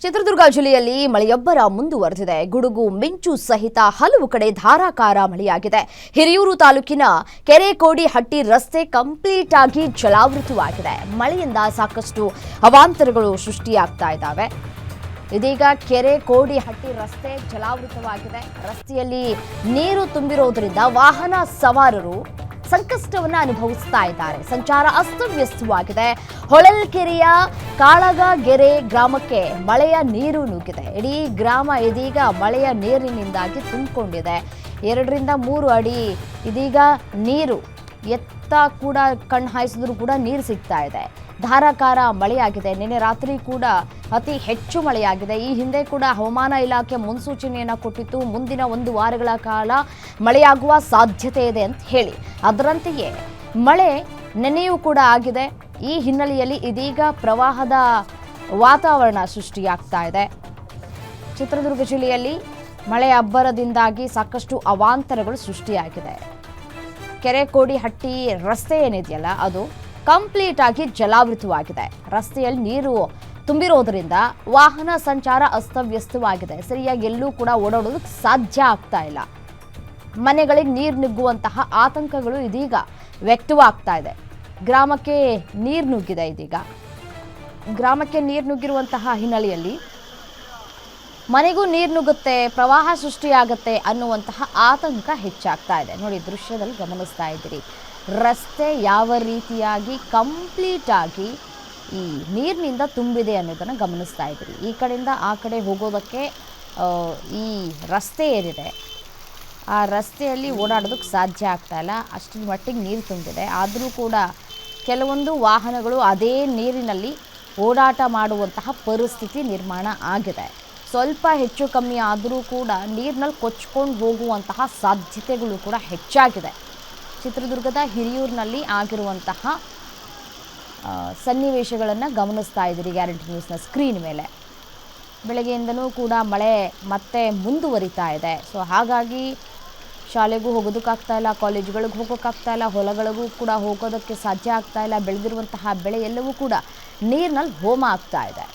ಚಿತ್ರದುರ್ಗ ಜಿಲ್ಲೆಯಲ್ಲಿ ಮಳೆಯಬ್ಬರ ಮುಂದುವರೆದಿದೆ. ಗುಡುಗು ಮಿಂಚು ಸಹಿತ ಹಲವು ಕಡೆ ಧಾರಾಕಾರ ಮಳೆಯಾಗಿದೆ. ಹಿರಿಯೂರು ತಾಲೂಕಿನ ಕೆರೆಕೋಡಿಹಟ್ಟಿ ರಸ್ತೆ ಕಂಪ್ಲೀಟ್ ಆಗಿ ಜಲಾವೃತವಾಗಿದೆ. ಮಳೆಯಿಂದ ಸಾಕಷ್ಟು ಅವಾಂತರಗಳು ಸೃಷ್ಟಿಯಾಗ್ತಾ ಇದ್ದಾವೆ. ಇದೀಗ ಕೆರೆಕೋಡಿಹಟ್ಟಿ ರಸ್ತೆ ಜಲಾವೃತವಾಗಿದೆ. ರಸ್ತೆಯಲ್ಲಿ ನೀರು ತುಂಬಿರೋದ್ರಿಂದ ವಾಹನ ಸವಾರರು ಸಂಕಷ್ಟವನ್ನು ಅನುಭವಿಸ್ತಾ ಇದ್ದಾರೆ. ಸಂಚಾರ ಅಸ್ತವ್ಯಸ್ತವಾಗಿದೆ. ಹೊಳಲ್ಕೆರೆಯ ಕಾಳಗಗೆರೆ ಗ್ರಾಮಕ್ಕೆ ಮಳೆಯ ನೀರು ನುಗ್ಗಿದೆ. ಇಡೀ ಗ್ರಾಮ ಇದೀಗ ಮಳೆಯ ನೀರಿನಿಂದಾಗಿ ತುಂಬಿಕೊಂಡಿದೆ. 2 ರಿಂದ 3 ಅಡಿ ಇದೀಗ ನೀರು ಎತ್ತ ಕೂಡ ಕಣ್ಣು ಹಾಯಿಸಿದ್ರು ಕೂಡ ನೀರು ಸಿಗ್ತಾ ಇದೆ. ಧಾರಾಕಾರ ಮಳೆಯಾಗಿದೆ. ನಿನ್ನೆ ರಾತ್ರಿ ಕೂಡ ಅತಿ ಹೆಚ್ಚು ಮಳೆಯಾಗಿದೆ. ಈ ಹಿಂದೆ ಕೂಡ ಹವಾಮಾನ ಇಲಾಖೆ ಮುನ್ಸೂಚನೆಯನ್ನು ಕೊಟ್ಟಿತ್ತು, ಮುಂದಿನ 1 ವಾರಗಳ ಕಾಲ ಮಳೆಯಾಗುವ ಸಾಧ್ಯತೆ ಇದೆ ಅಂತ ಹೇಳಿ. ಅದರಂತೆಯೇ ಮಳೆ ನೆನೆಯೂ ಕೂಡ ಆಗಿದೆ. ಈ ಹಿನ್ನೆಲೆಯಲ್ಲಿ ಇದೀಗ ಪ್ರವಾಹದ ವಾತಾವರಣ ಸೃಷ್ಟಿಯಾಗ್ತಾ ಇದೆ. ಚಿತ್ರದುರ್ಗ ಜಿಲ್ಲೆಯಲ್ಲಿ ಮಳೆ ಅಬ್ಬರದಿಂದಾಗಿ ಸಾಕಷ್ಟು ಅವಾಂತರಗಳು ಸೃಷ್ಟಿಯಾಗಿದೆ. ಕೆರೆಕೋಡಿಹಟ್ಟಿ ರಸ್ತೆ ಏನಿದೆಯಲ್ಲ ಅದು ಕಂಪ್ಲೀಟ್ ಆಗಿ ಜಲಾವೃತವಾಗಿದೆ. ರಸ್ತೆಯಲ್ಲಿ ನೀರು ತುಂಬಿರೋದ್ರಿಂದ ವಾಹನ ಸಂಚಾರ ಅಸ್ತವ್ಯಸ್ತವಾಗಿದೆ. ಸರಿಯಾಗಿ ಎಲ್ಲೂ ಕೂಡ ಓಡಾಡೋದಕ್ಕೆ ಸಾಧ್ಯ ಆಗ್ತಾ ಇಲ್ಲ. ಮನೆಗಳಿಗೆ ನೀರು ನುಗ್ಗುವಂತಹ ಆತಂಕಗಳು ಇದೀಗ ವ್ಯಕ್ತವಾಗ್ತಾ ಇದೆ. ಗ್ರಾಮಕ್ಕೆ ನೀರು ನುಗ್ಗಿದೆ. ಇದೀಗ ಗ್ರಾಮಕ್ಕೆ ನೀರು ನುಗ್ಗಿರುವಂತಹ ಹಿನ್ನೆಲೆಯಲ್ಲಿ ಮನೆಗೂ ನೀರು ನುಗ್ಗುತ್ತೆ, ಪ್ರವಾಹ ಸೃಷ್ಟಿಯಾಗುತ್ತೆ ಅನ್ನುವಂತಹ ಆತಂಕ ಹೆಚ್ಚಾಗ್ತಾ ಇದೆ. ನೋಡಿ, ದೃಶ್ಯದಲ್ಲಿ ಗಮನಿಸ್ತಾ ಇದ್ದೀರಿ ರಸ್ತೆ ಯಾವ ರೀತಿಯಾಗಿ ಕಂಪ್ಲೀಟ್ ಆಗಿ ಈ ನೀರಿನಿಂದ ತುಂಬಿದೆ ಅನ್ನೋದನ್ನು ಗಮನಿಸ್ತಾ ಇದ್ದೀರಿ. ಈ ಕಡೆಯಿಂದ ಆ ಕಡೆ ಹೋಗೋದಕ್ಕೆ ಈ ರಸ್ತೆ ಏನಿದೆ ಆ ರಸ್ತೆಯಲ್ಲಿ ಓಡಾಡೋದಕ್ಕೆ ಸಾಧ್ಯ ಆಗ್ತಾ ಇಲ್ಲ. ಅಷ್ಟರ ಮಟ್ಟಿಗೆ ನೀರು ತುಂಬಿದೆ. ಆದರೂ ಕೂಡ ಕೆಲವೊಂದು ವಾಹನಗಳು ಅದೇ ನೀರಿನಲ್ಲಿ ಓಡಾಟ ಮಾಡುವಂತಹ ಪರಿಸ್ಥಿತಿ ನಿರ್ಮಾಣ ಆಗಿದೆ. ಸ್ವಲ್ಪ ಹೆಚ್ಚು ಕಮ್ಮಿ ಆದರೂ ಕೂಡ ನೀರಿನಲ್ಲಿ ಕೊಚ್ಕೊಂಡು ಹೋಗುವಂತಹ ಸಾಧ್ಯತೆಗಳು ಕೂಡ ಹೆಚ್ಚಾಗಿದೆ. ಚಿತ್ರದುರ್ಗದ ಹಿರಿಯೂರಿನಲ್ಲಿ ಆಗಿರುವಂತಹ ಸನ್ನಿವೇಶಗಳನ್ನು ಗಮನಿಸ್ತಾ ಇದ್ದೀರಿ ಗ್ಯಾರಂಟಿ ನ್ಯೂಸ್ನ ಸ್ಕ್ರೀನ್ ಮೇಲೆ. ಬೆಳಗ್ಗೆಯಿಂದನೂ ಕೂಡ ಮಳೆ ಮತ್ತೆ ಮುಂದುವರಿತಾ ಇದೆ. ಸೊ ಹಾಗಾಗಿ ಶಾಲೆಗೂ ಹೋಗೋದಕ್ಕಾಗ್ತಾ ಇಲ್ಲ, ಕಾಲೇಜುಗಳಿಗೆ ಹೋಗೋಕ್ಕಾಗ್ತಾ ಇಲ್ಲ, ಹೊಲಗಳಿಗೂ ಕೂಡ ಹೋಗೋದಕ್ಕೆ ಸಾಧ್ಯ ಆಗ್ತಾ ಇಲ್ಲ. ಬೆಳೆದಿರುವಂತಹ ಬೆಳೆ ಎಲ್ಲವೂ ಕೂಡ ನೀರಿನಲ್ಲಿ ಹೋಮ ಆಗ್ತಾ ಇದೆ.